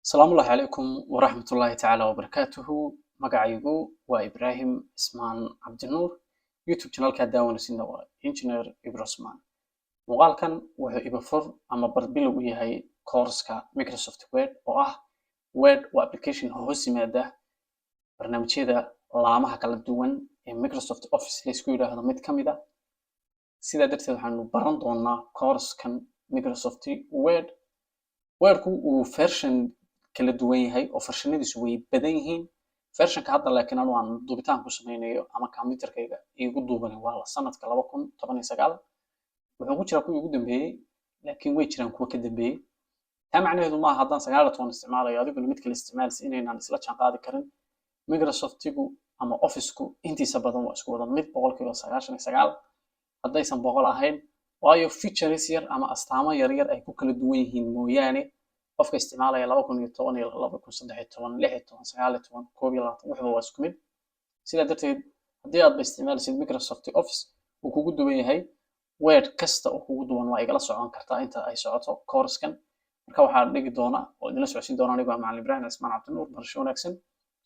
السلام الله عليكم ورحمة الله تعالى وبركاته. مقعيقو وإبراهيم اسمان عبد النور. يوتيوب channel كا داوانا سينا waa Engineer إبراهيم. muuqaalkan wuxuu iba fur ama barbilow u yahay course-ka Microsoft Word oo ah Word waa application hoos yimaada barnaamijyada laamaha kala duwan ee Microsoft Office la isku yiraahdo mid ka mid ah. Sidaa darteed waxaanu baran doonaa course-kan Microsoft Word. Wordku uu version kala duwan yahay oo versionadiisu way badan yihiin. Versionka hadda laakiin anu aan duubitaan ku sameynayo ama computerkayga igu duubanay waa la sanadka 2019 wuxuu ku jiraa kuwii ugu dambeeyay laakiin way jiraan kuwa ka dambeeyay. taa macnaheedu maaha haddaan 19 isticmaalayo adiguna mid kale isticmaalaysa inaynaan isla jaan qaadi karin. Microsoftigu ama Office-ku intiisa badan waa isku wada mid 99% haddaysan 100 ahayn, waayo features yar ama astaamo yaryar ay ku kala duwan yihiin mooyaane qofka isticmaalaya 2010 iyo 2013 16 19 wuxuu waa isku mid. Sidaa darteed haddii aad isticmaalaysid Microsoft Office uu kugu duwan yahay, Word kasta oo kugu duwan waa igala socon kartaa inta ay socoto course-kan. Marka waxaan dhigi doonaa oo idinla socodsiin doonaa anigu macallin Ibrahim Ismaan Cabdinuur barasho wanaagsan.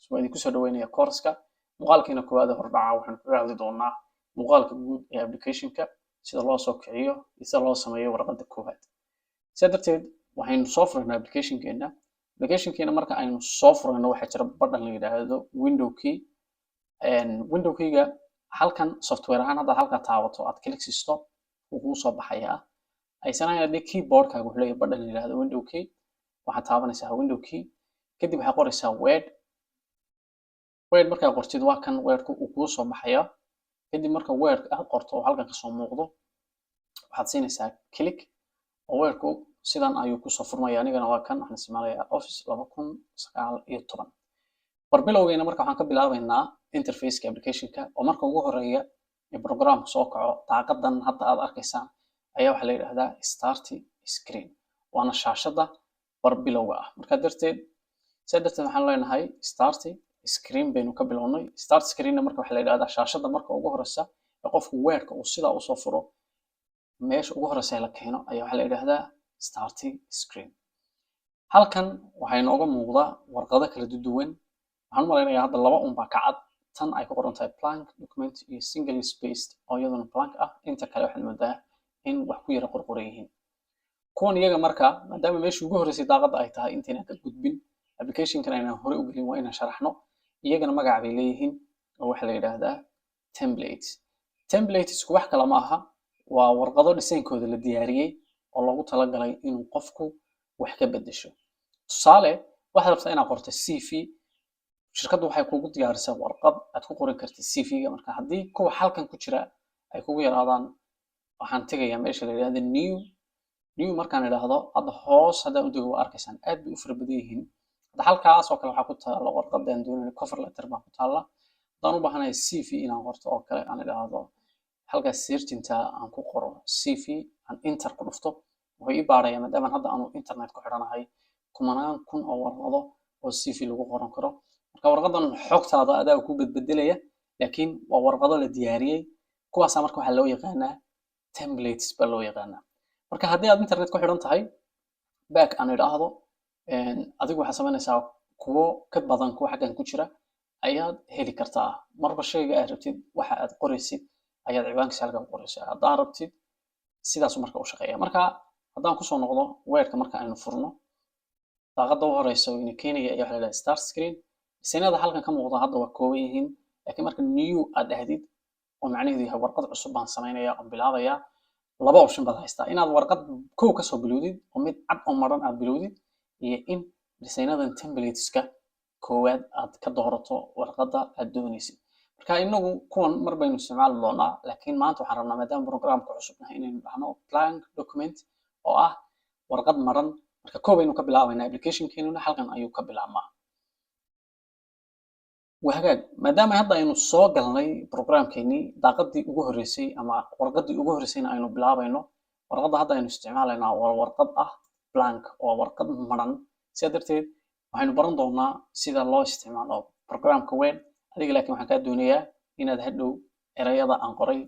Soo idinku soo dhaweynaya course-ka. Muuqaalkiina koowaad hordhaca waxaan ku raadi doonaa muuqaalka guud ee application-ka sida loo soo kiciyo iyo sida loo sameeyo warqadda koowaad. Sidaa darteed waxaynu soo furaynaa application-keena. Application-keena marka aynu soo furayno waxaa jira button la yiraahdo window key. Window key-ga halkan software ahaan hadda halka taabato aad click siisto wuu kugu soo baxayaa. Aysanaya haddii keyboard-kaaga wuxuu leeyahay button la yiraahdo window key. waxaad taabanaysaa window key kadib waxaad qoraysaa Word markaad qortid waa kan Word-ku uu kugu soo baxayaa. kadib marka Word aad qorto oo halkan ka soo muuqdo waxaad siinaysaa click oo Word-ku sidan ayuu ku soo furmayaa. Anigana waa kan waxaan isticmaalayaa Office 2019. barbilowgeena marka waxaan ka bilaabaynaa interface-ka application-ka oo marka ugu horeeya ee programku soo kaco daaqadan hadda aad arkaysaan ayaa waxaa la yiraahdaa start screen, waana shaashada barbilowga ah. marka darteed waxaan leenahay start screen baynu ka bilownay. Start screen marka waxaa la yiraahdaa shaashada marka ugu horeysa ee qofku Word-ka uu sida u soo furo meesha ugu horeysa la keeno ayaa waxaa la yiraahdaa start screen. halkan waxay nooga muuqdaa warqado kala duwan. waxaan u maleynayaa hadda laba baa ka cad, tan ay ku qoran tahay blank document iyo single spaced oo iyaduna blank ah. inta kale waxaad moodaa in wax ku yara qorqoran yihiin. kuwan iyaga marka maadaama meesha ugu horeysay daaqada ay tahay intaynan ka gudbin application-kan aynaan hore u gelin waa inaan sharaxno. iyagana magac bay leeyihiin oo waxaa la yiraahdaa templates. Templates-ku wax kale ma aha, waa warqado design-kooda la diyaariyay oo loogu talagalay inuu qofku wax ka beddesho. tusaale waxaad rabtaa inaad qorto CV, shirkaddu waxay kugu diyaarisaa warqad aad ku qoran kartid CV-ga. marka haddii kuwa halkan ku jira ay kugu yaraadaan waxaan tegayaa meesha la yiraahdo new markaan idhaahdo hadda hoos haddaan u dego waa arkaysaan aad bay u fara badan yihiin. hadda halkaas oo kale waxaa ku taalla warqadaan doonayna cover letter baa ku taalla. haddaan u baahanahay CV inaan qorto oo kale aan idhaahdo halkaas search-inta aan ku qoro CV aan enter ku dhufto wuxuu ii baarayaa maadaama hadda aanu internet ku xidhanahay kumanaan kun oo warqado oo CV lagu qoran karo. marka warqadan xogtaada adaa ku bedbedelaya laakiin waa warqado la diyaariyay. kuwaasa marka waxaa loo yaqaanaa templates baa loo yaqaanaa. marka haddii aad internet ku xidhan tahay back aan idhaahdo adigu waxaad samaynaysaa kuwo ka badan kuwa xaggan ku jira ayaad heli kartaa. marba shayga aad rabtid waxa aad qoraysid ayaad ciwaankiisa halkan ku qoraysaa. haddaan rabtid sidaasuu marka u shaqeeya. marka haddaan kusoo noqdo Word-ka marka aynu furno daaqada u horeysa wayna keenaya ayaa waxaa la yidhahdaa start screen. designada halkan ka muuqda hadda waa kooban yihiin laakiin marka new aad dhahdid oo macnaheedu yahay warqad cusub baan samaynayaa oo bilaabayaa, laba option baad haystaa. inaad warqad kow ka soo bilowdid oo mid cad oo maran aad bilowdid iyo in designadan templateska koowaad aad ka doorato warqadda aad doonaysid. marka inagu kuwan mar baynu isticmaali doonaa laakiin maanta waxaan rabnaa maadaama programka cusub nahay inaynu dhahno blank document oo ah warqad maran. marka kow baynu ka bilaabaynaa application-keenuna halkan ayuu ka bilaabmaa. wahagaag maadaama hadda aynu soo galnay programkeennii daaqadii ugu horeysay ama warqadii ugu horeysayna aynu bilaabayno. warqadda hadda aynu isticmaalaynaa waa warqad ah blank oo warqad maran. sidaa darteed waxaynu baran doonaa sida loo isticmaalo programka Word. adiga laakiin waxaan kaa doonayaa inaad hadhow erayada aan qoray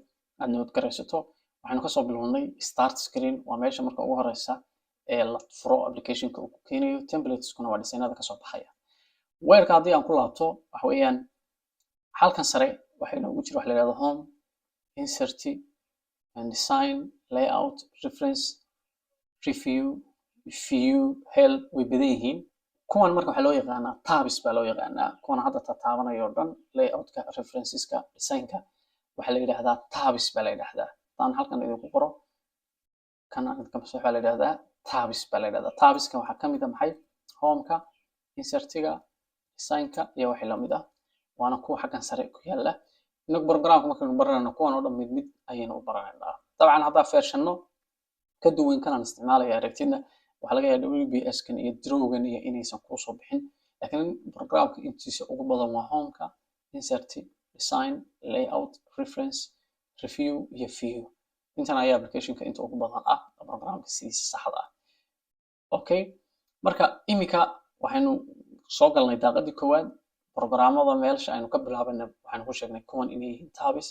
aad nabad garaysato. waxaynu kasoo bilownay start screen waa meesha marka ugu horeysa ee la furo applicationka uu ku keenayo templates-kuna waa designada kasoo baxaya weerka haddii aan ku laabto waxa weeyaan halkan sare waxaa inoogu jira waxa la yidhahdo home insert and design layout reference review view help way badan yihiin kuwan marka waxaa loo yaqaanaa tabs baa loo yaqaanaa kuwan hadda taabanayo oo dhan layoutka referenceska designka waxaa la yidhaahdaa tabs baa la yidhaahdaa haddaan halkan idinku qoro kana waxaa la yidhaahdaa tabs baa la yidhahdaa tabska waxaa ka mid ah maxay homeka insertiga designka iyo wixii lamid ah waana kuwa xaggan sare ku yaala inagu programka markaynu baranayno kuwan oo dhan mid mid ayaynu u baranaynaa dabcan haddaa feershanno ka duwan kanaan isticmaalaya aragtidna waxaa laga yaabaa WBS-kan iyo Drawgan iyo inaysan kuu soo bixin laakiin programka intiisa ugu badan waa homeka insert design layout reference review iyo view intan ayaa applicationka inta ugu badan ah programka sidiisa saxda ah okay marka imika waxaynu soo galnay daaqadii koowaad programada meelsha aynu ka bilaabanay waxaan ku sheegnay kuwan inay yihiin tabs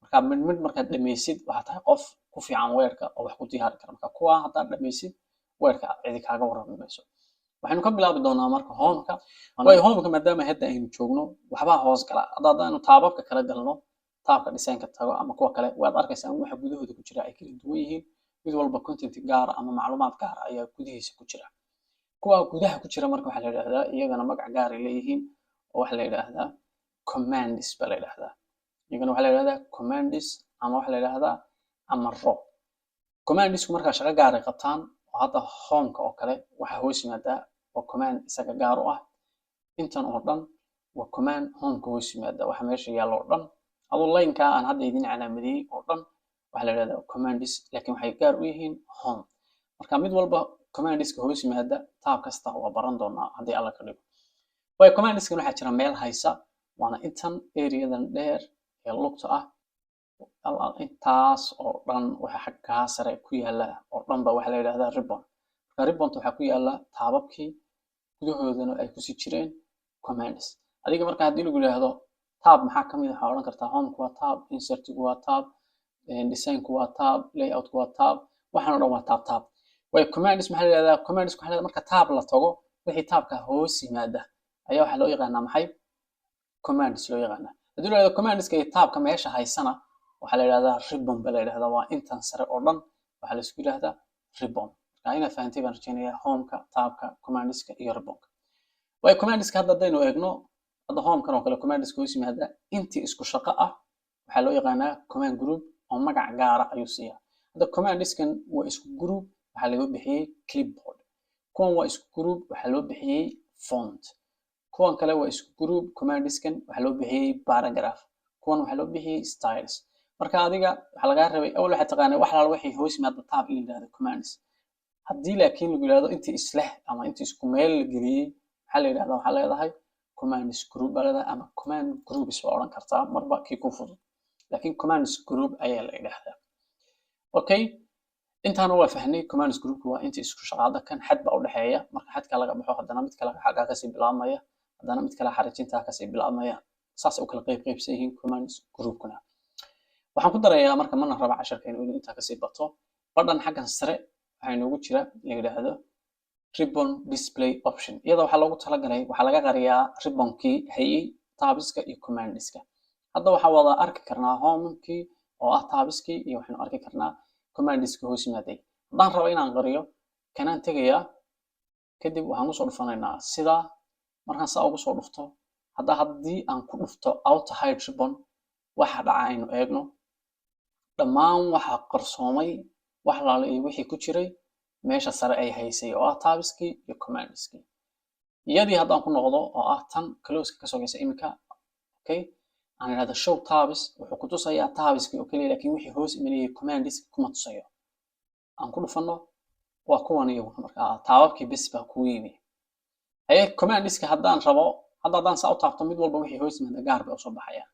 marka mid markaad dhameysid waxaa tahay qof ku fiican weerka oo wax ku diyaari kara marka kuwa haddaad dhameysid weerka cidi kaaga warrami mayso waxaynu ka bilaabi doonaa marka homeka waayo homeka maadaama hadda aynu joogno waxbaa hoos gala haddaanu taababka kala galno taabka designka tago ama kuwa kale waad arkaysaa waxa gudahooda ku jira ay kala duwan yihiin mid walba content gaar ama macluumaad gaar ayaa gudihiisa ku jira kuwa gudaha ku jira marka waxaa la yidhaahdaa iyagana magac gaar ay leeyihiin oo waxaa la yidhaahdaa commands baa la yidhaahdaa iyagana waxaa la yidhahdaa commands ama waxaa la yidhaahdaa amaro commandisku markaa shaqo gaar ay qabtaan oo hadda homeka oo kale waxaa hoos yimaadaa waa command isaga gaar u ah intan oo dhan waa command homeka hoos yimaada waxa meesha yaalla oo dhan adoo laynka aan hadda idin calaamadiyey oo dhan waxaa la yidhahdaa commands laakiin waxay gaar u yihiin home marka mid walba commandiska hoos yimaada taab kasta waa baran doonaa haddii alla ka dhigo waayo commandiskan waxaa jira meel haysa waana intan areadan dheer ee lugta ah intaas oo dhan waxa xaggaa sare ku yaala oo dhan ba waxaa la yidhahdaa ribbon marka ribbonta waxaa ku yaala taababkii gudahoodana ay kusii jireen commands adiga marka haddii lagu yidhaahdo tab maxaa ka mid ah waxaa odhan kartaa homeka waa tab insertigu waa tab designku waa tab layoutku waa tab waxaan oo dhan waa tab way commands maxaa la yidhahdaa commands waxaa la yidhahdaa marka tab la tago wixii tabka hoos yimaada ayaa waxaa loo yaqaanaa maxay commands loo yaqaanaa haddii la yidhahdo commandska iyo tabka meesha haysana waxaa la yidhahdaa ribbon baa la yidhahdaa waa intan sare oo dhan waxaa la isku yidhahdaa ribbon marka inaad fahantay baan rajaynayaa homeka tabka commandska iyo ribbonka way commandska hadda haddaynu eegno hadda homekan oo kale commandiska hoos yimaada intii isku shaqo ah waxaa loo yaqaanaa command group oo magac gaara ayuu siiyaa hadda commandiskan waa isku group waxaa laga bixiyey clipboard kuwan waa isku group waxaa loo bixiyey font kuwan kale waa isku group commandiskan waxaa loo bixiyey paragraph kuwan waxaa loo bixiyey styles marka adiga waxaa lagaa rabay awal waxaa taqaanay wax laala wixii hoos yimaada tab in la yidhahdo commands haddii laakiin lagu yidhahdo intii isleh ama intii isku meel la geliyey maxaa la yidhahdaa waxaa leedahay commands group baa leedahay ama command groups baa odhan kartaa marba kii ku fudud laakiin commands group ayaa la yidhahdaa okay intaana waa fahnay commands groupka waa intii isku shaqaada kan xad baa u dhexeeya marka xadka laga baxo haddana mid kale xaggaa kasii bilaabmaya haddana mid kale xariijintaa kasii bilaabmaya saas u kala qaybsan yihiin commands groupkuna waxaan ku darayaa marka mana raba casharkeenu inuu intaa kasii bato badhan xaggan sare waxaa inoogu jira la yidhaahdo ribbon display option iyada waxaa loogu talagalay waxaa laga qariyaa ribbonkii hayay tabska iyo commandiska hadda waxaa wada arki karnaa homekii oo ah tabskii iyo waxaynu arki karnaa commandiska hoos yimaaday haddaan rabo inaan qariyo kanaan tegayaa kadib waxaan kusoo dhufanaynaa sidaa markaan saa ugu soo dhufto haddii aan ku dhufto outer hide ribbon waxa dhaca aynu eegno dhammaan waxa qarsoomay wax laala iyo wixii ku jiray meesha sare ay haysay oo ah tabskii iyo commandiskii iyadii haddaan ku noqdo oo ah tan closeka kasoo geysa imika okay aan idhahdo show tabs wuxuu ku tusayaa tabskii oo keliya laakiin wixii hoos imanayay commandiski kuma tusayo aan ku dhufano waa kuwan iyaguna marka taababkii bes baa kugu yimi commandiska haddaan rabo haddaan saa u taabto mid walba wixii hoos yimaada gaar bay usoo baxaya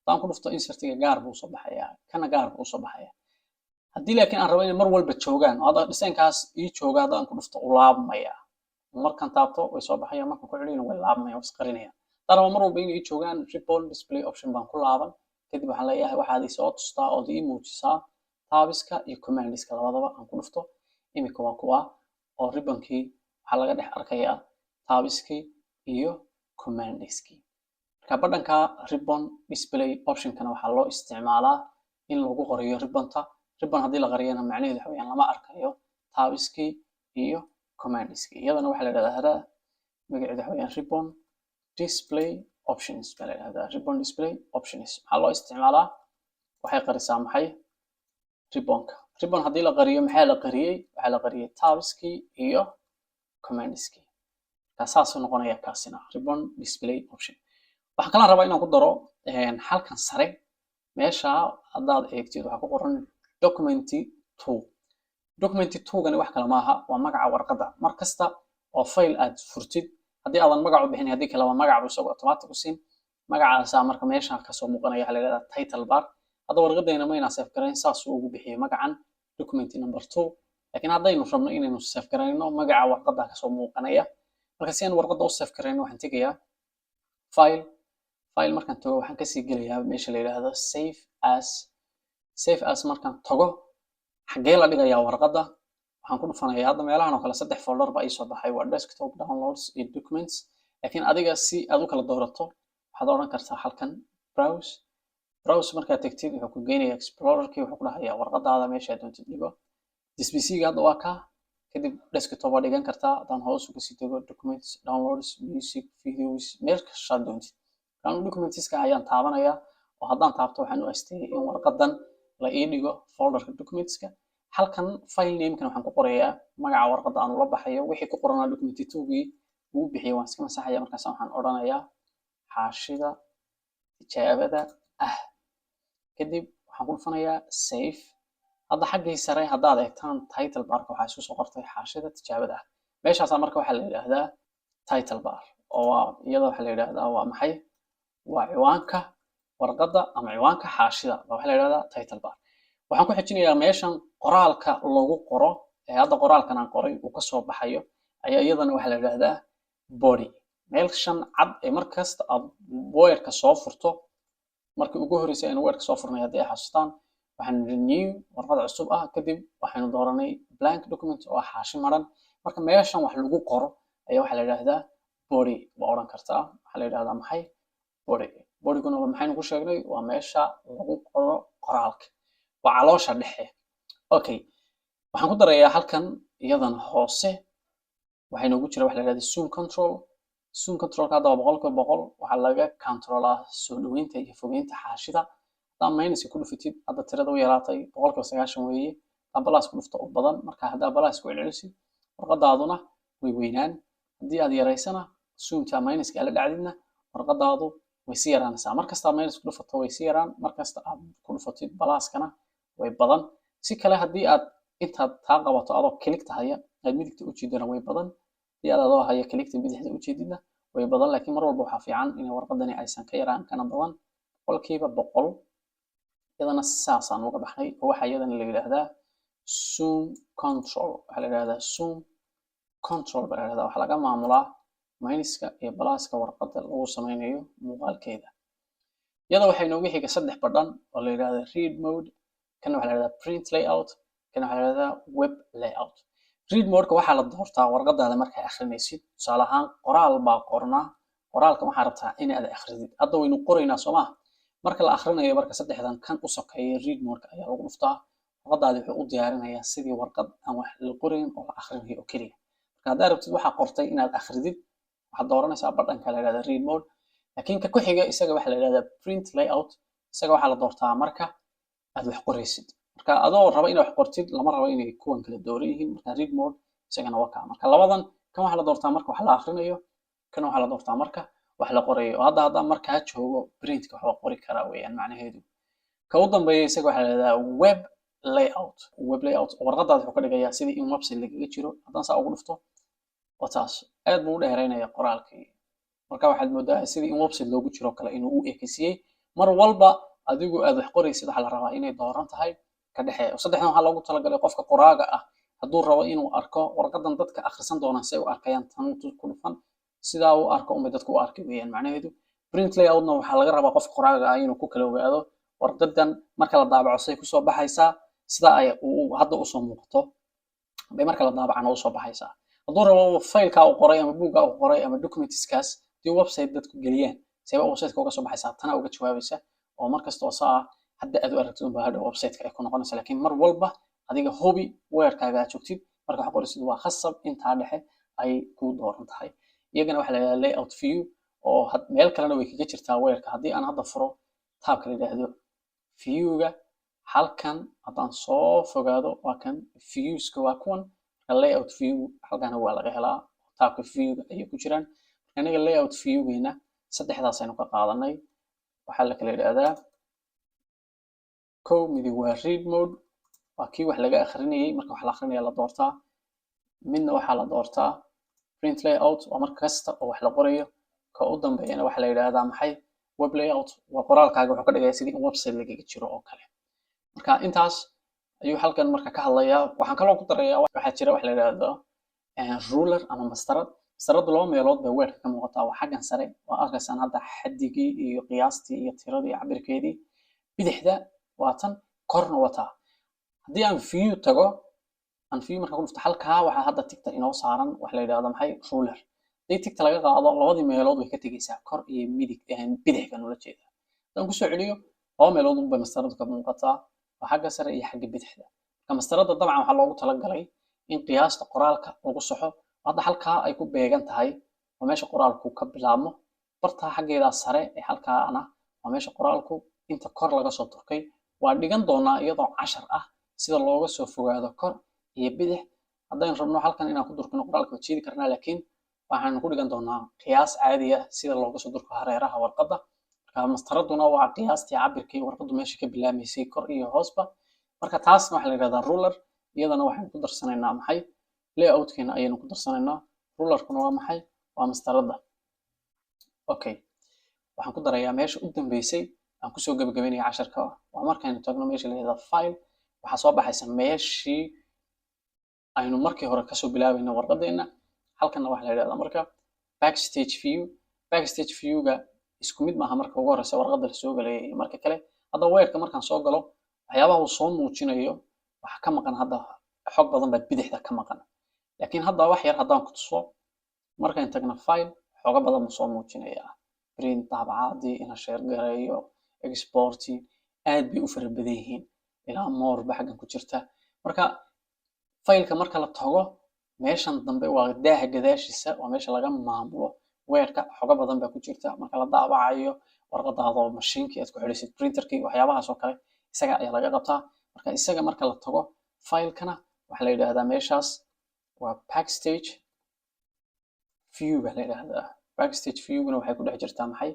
haddaan ku dhufto insertiga gaar buu usoo baxayaa kana gaar buu usoo baxayaa haddii laakiin aan rabo inay mar walba joogaan oo hadda designkaas ii jooga haddaan ku dhufto u laabmaya markaan taabto way soo baxayaan markaan ku celiyana way laabmaya way isqarinayaan haddaan rabo mar walba inay ii joogaan ribbon display option baan ku laaban kadib waxaan leeyahay waxaad isoo tustaa ood ii muujisaa tabska iyo commandiska labadaba aan ku dhufto imika waa kuwa oo ribbonkii waxaa laga dhex arkayaa tabiskii iyo commandskii. marka badhanka ribbon display optionkana waxaa loo isticmaalaa in lagu qoriyo ribbonta. ribbon haddii la qariyana macnaheedu waxa weeyaan lama arkayo tabiskii iyo commandskii. iyadana waxaa la yidhahdaa magaceedu waxa weeyaan ribbon display options baa la yidhahdaa. ribbon display options maxaa loo isticmaalaa? waxay qarisaa maxay? ribbonka. ribbon haddii la qariyo maxaa la qariyey? waxaa la qariyey tabiskii iyo commandskii. saasuu noqonaya kaasina ribbon display option. waxaan kala rabaa inaan ku daro halkan sare meesha haddaad eegtid waxaa ku qoran document2. document2 gani wax kale maaha, waa magaca warqadda. mar kasta oo file aad furtid haddii aadan magac u bixin haddii kale waa magac buu isagoo automatic u siin. magacaasaa marka meesha kasoo muuqanaya waxaa la yidhahdaa title bar. hadda warqaddeena maynaa save garayn saasuu ugu bixiyey magacan document number 2. laakiin haddaynu rabno inaynu save garayno magaca warqadda kasoo muuqanaya. marka si aan warqadda u save garayno waxaan tegayaa file markaan tago waxaan kasii gelayaa meesha la yidhaahdo save as markaan tago xaggee la dhigayaa warqadda? waxaan ku dhufanayaa hadda meelahan oo kale 3 folder baa ii soo baxay, waa desktop, downloads iyo documents. laakiin adiga si aad u kala doorato waxaad odhan kartaa halkan browse markaad tagtid wuxuu ku geynayaa explorerkii, wuxuu ku dhahayaa warqadaada meesha aad doontid dhigo. DSPC-ga hadda waa kaa, kadib desktop waa dhigan kartaa. haddaan hoos uga sii tago documents, downloads, music, videos, meel kastaad doontid. documentska ayaan taabanayaa oo haddaan taabto waxaan u asteeyay in warqadan la ii dhigo folderka documentska. halkan file name-kan waxaan ku qorayaa magaca warqadda aan ula baxayo. wixii ku qoranaa document2gii wuu bixiyay waan iska masaxaya. markaas waxaan odhanayaa xaashida tijaabada ah. kadib waxaan ku dhufanayaa save. hadda xaggii sare haddaad eegtaan title barka waxaa isku soo qortay xaashida tijaabada ah. meeshaasaa marka waxaa la yidhaahdaa title bar oo iyada waxaa la yidhaahdaa waa maxay? waa ciwaanka warqadda ama ciwaanka xaashida waxaa la yidhahdaa title bar. waxaan ku xijinayaa meeshan qoraalka lagu qoro ee hadda qoraalkan aan qoray uu kasoo baxayo ayaa iyadana waxaa la yidhaahdaa body. meelshan cad ee markasta aad weerka soo furto, markii ugu horreysay aynu weerka soo furnay haddii ay xasuustaan waxaan new warqad cusub ah. kadib waxaynu dooranay blank document oo xaashi maran. marka meeshan wax lagu qoro ayaa waxaa la yidhaahdaa body waa odhan kartaa. waxaa la yidhahdaa maxay? bodyguna maxaynu ku sheegnay? waa meesha lagu qoro qoraalka, waa caloosha dhexe. okay, waxaan ku darayaa halkan iyadan hoose waxaa inoogu jira waxa la yidhahda zoom controlka hadda waa 100% waxaa laga controlaa soo dhaweynta iyo fogeynta xaashida. haddaan minus ku dhufatid hadda tirada u yaraatay 90% weeye. haddaan plus ku dhufto u badan, marka haddaa plus ku celcelisid warqadaaduna way weynaan. haddii aad yaraysana zoomta minuska la dhacdidna warqadaadu way sii yaraanaysaa. markasta minus ku dhufato way sii yaraan, markasta aad ku dhufatid pluskana way badan. si kale haddii aad intaad taa qabato adoo kiligta haya aad midigta u jeedana way badan, haddii aad adoo haya kiligta bidixda u jeedidna way badan. laakiin mar walba waxaa fiican in warqadani aysan ka yaraan kana badan 100%. iyadana saasaan uga baxnay oo waxaa iyadana la yidhaahdaa zoom control. waxaa la yidhahdaa zoom control baa la yidhahdaa. waxaa laga maamulaa minuska iyo pluska warqadda lagu sameynayo muuqaalkeeda. iyada waxay noogu xiga 3 badhan oo la yidhaahdo read mode, kana waxaa la yidhahdaa print layout, kana waxaa la yidhahdaa web layout. read mode-ka waxaa la doortaa warqadaada markay akhrinaysid. tusaale ahaan qoraal baa qornaa, qoraalka waxaa rabtaa inaad akhridid. hadda waynu qoraynaa soo maaha, marka la akhrinayo marka 3dan kan u sokeeya read mode-ka ayaa lagu dhuftaa. warqadaadi wuxuu u diyaarinayaa sidii warqad aan wax la qorayn oo la akhrinayo oo keliya. marka haddaa rabtid waxaa qortay inaad akhridid waxaad dooranaysaa badhanka la yidhahda read mode. laakiin ka ku xiga isaga waxaa la yidhahdaa print layout. isaga waxaa la doortaa marka aad wax qoraysid. marka adoo raba inaad wax qortid lama rabo inay kuwan kala dooran yihiin. marka read mode isagana waa kaa. marka labadan kan waxaa la doortaa marka wax la akhrinayo, kan waxaa la doortaa marka wax la qorayo. oo hadda markaa joogo printka waxba qori karaa weeyaan macnaheedu. ka u dambeeya isaga waxaa la yidhahdaa web layout. warqadaada wuxuu ka dhigayaa sidii in website lagaga jiro. haddaan saa ugu dhufto waa taas aad buu u dheeraynaya qoraalkii. marka waxaad moodaa sidii in website loogu jiro kale inuu u ekaysiiyey. mar walba adigu aad wax qoraysid waxaa la rabaa inay dooran tahay ka dhexe. saddexdan waxaa loogu talagalay qofka qoraaga ah hadduu rabo inuu arko warqadan dadka akhrisan doonaan si ay u arkayaan tan ku dhufan sidaa uu arko umay dadku u arki weeyaan macnaheedu. print layoutna waxaa laga rabaa qofka qoraaga ah inuu ku kala ogaado warqadan marka la daabaco say kusoo baxaysaa sida ay hadda usoo muuqato bay marka la daabacana u soo baxaysaa hadduu rabo faylka uu qoray ama buugga uu qoray ama documentskaas dii website dadku geliyaan seeba website-ka uga soo baxaysaa tana uga jawaabaysa oo markasta oo saa hadda aad u aragtid unbaa hadhow website-ka ay ku noqonaysa laakiin mar walba adiga hubi weerkaaga aad joogtid marka wax qorisid waa khasab intaa dhexe ay ku dooran tahay iyagana waxaa la yidhahdaa layout view oo meel kalena way kaga jirtaa weerka haddii aan hadda furo taabka la yidhaahdo viewga halkan haddaan soo fogaado waa kan viewska waa kuwan layout view halkana waa laga helaa taabka viewga ayay ku jiraan aniga layout viewgeena saddexdaas aynu ka qaadanay waxaa la kala yidhaahdaa kow midi waa read mode waa kii wax laga akhrinayay marka wax la akhrinaya la doortaa midna waxaa la doortaa print layout waa mar kasta oo wax la qorayo ka u dambeeyana waxaa la yidhaahdaa maxay web layout waa qoraalkaaga wuxuu ka dhigayaa sidii in website lagaga jiro oo kale marka intaas ayuu halkan marka ka hadlayaa waxaan kaloo ku darayaa waxaa jira wax la yidhaahdo ruler ama mastarad mastaradu laba meelood bay weerka ka muuqataa waa xaggan sare waa arkaysaan hadda xaddigii iyo qiyaastii iyo tiradii cabirkeedii bidixda waa tan korna wataa haddii aan view tago aan view marka ku dhufto halkaa waxaa hadda tigta inoo saaran wax la yidhaahdo maxay ruler haddii tigta laga qaado labadii meelood way ka tegaysaa kor iyo midig bidix baan ula jeedaa haddaan kusoo celiyo laba meelood unbay mastaradu ka muuqataa waa xagga sare iyo xagga bidixda marka mastarada dabcan waxaa loogu talagalay in qiyaasta qoraalka lagu saxo hadda halkaa ay ku beegan tahay waa meesha qoraalku ka bilaabmo bartaa xaggeedaa sare ee halkaana waa meesha qoraalku inta kor laga soo turkay waa dhigan doonaa iyadoo cashar ah sida looga soo fogaado kor iyo bidix haddaynu rabno halkan inaan ku durkino qoraalka waa jeedi karnaa laakiin waxaanu ku dhigan doonaa qiyaas caadi ah sida looga soo durko hareeraha warqadda marka mastaraduna waa qiyaastii cabirkii warqaddu meesha ka bilaamaysay kor iyo hoosba marka taasna waxaa la yidhahdaa ruler iyadana waxaynu ku darsanaynaa maxay layoutkeena ayaynu ku darsanaynaa rulerkuna waa maxay waa mastaradda okay waxaan ku darayaa meesha u dambeysay aan kusoo gabagabeynaya casharka waa markaynu tagno meesha la yidhahdo file waxaa soo baxaysa meeshii aynu markii hore kasoo bilaabayna warqadeena halkanna waxaa la yidhahdaa marka backstage viewga isku mid maaha marka ugu horeysa warqadda la soo galaya iyo marka kale hadda weerka markaan soo galo waxyaabaha uu soo muujinayo waxa ka maqan hadda xog badan baa bidixda ka maqan laakiin hadda wax yar haddaan ku tuso markaan tagno file xoga badan buu soo muujinayaa print daabacaadii ina share gareeyo exporti aad bay u fara badan yihiin ilaa more ba xaggan ku jirta marka faylka marka la tago meeshan dambe waa daaha gadaashiisa waa meesha laga maamulo weerka xoga badan baa ku jirta marka la daabacayo warqadaada mashiinkii aad ku xidhisid printerkii waxyaabahaas oo kale isaga ayaa laga qabtaa marka isaga marka la tago faylkana waxaa la yidhaahdaa meeshaas waa backstage view baa la yidhaahdaa backstage viewguna waxay ku dhex jirtaa maxay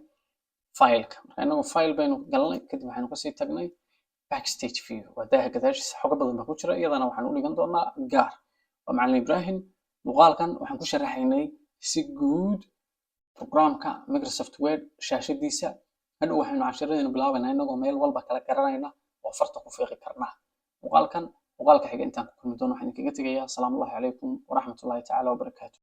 faylka marka inagu file baynu galnay kadib waxaynu kasii tagnay backstage view waa daaha gadaashiisa xoga badan baa ku jira iyadana waxaan u dhigan doonaa gaar waa macalin ibrahim muuqaalkan waxaan ku sharaxaynay si guud programka Microsoft Word shaashadiisa hadhow waxaynu casharradeena bilaabaynaa inagoo meel walba kala garanayna oo farta ku fiiqi karnaa muuqaalka xiga intaan ku kulmi doono waxaan idinkaga tegayaa asalaamu calaykum waraxmatullaahi tacaala wabarakaatu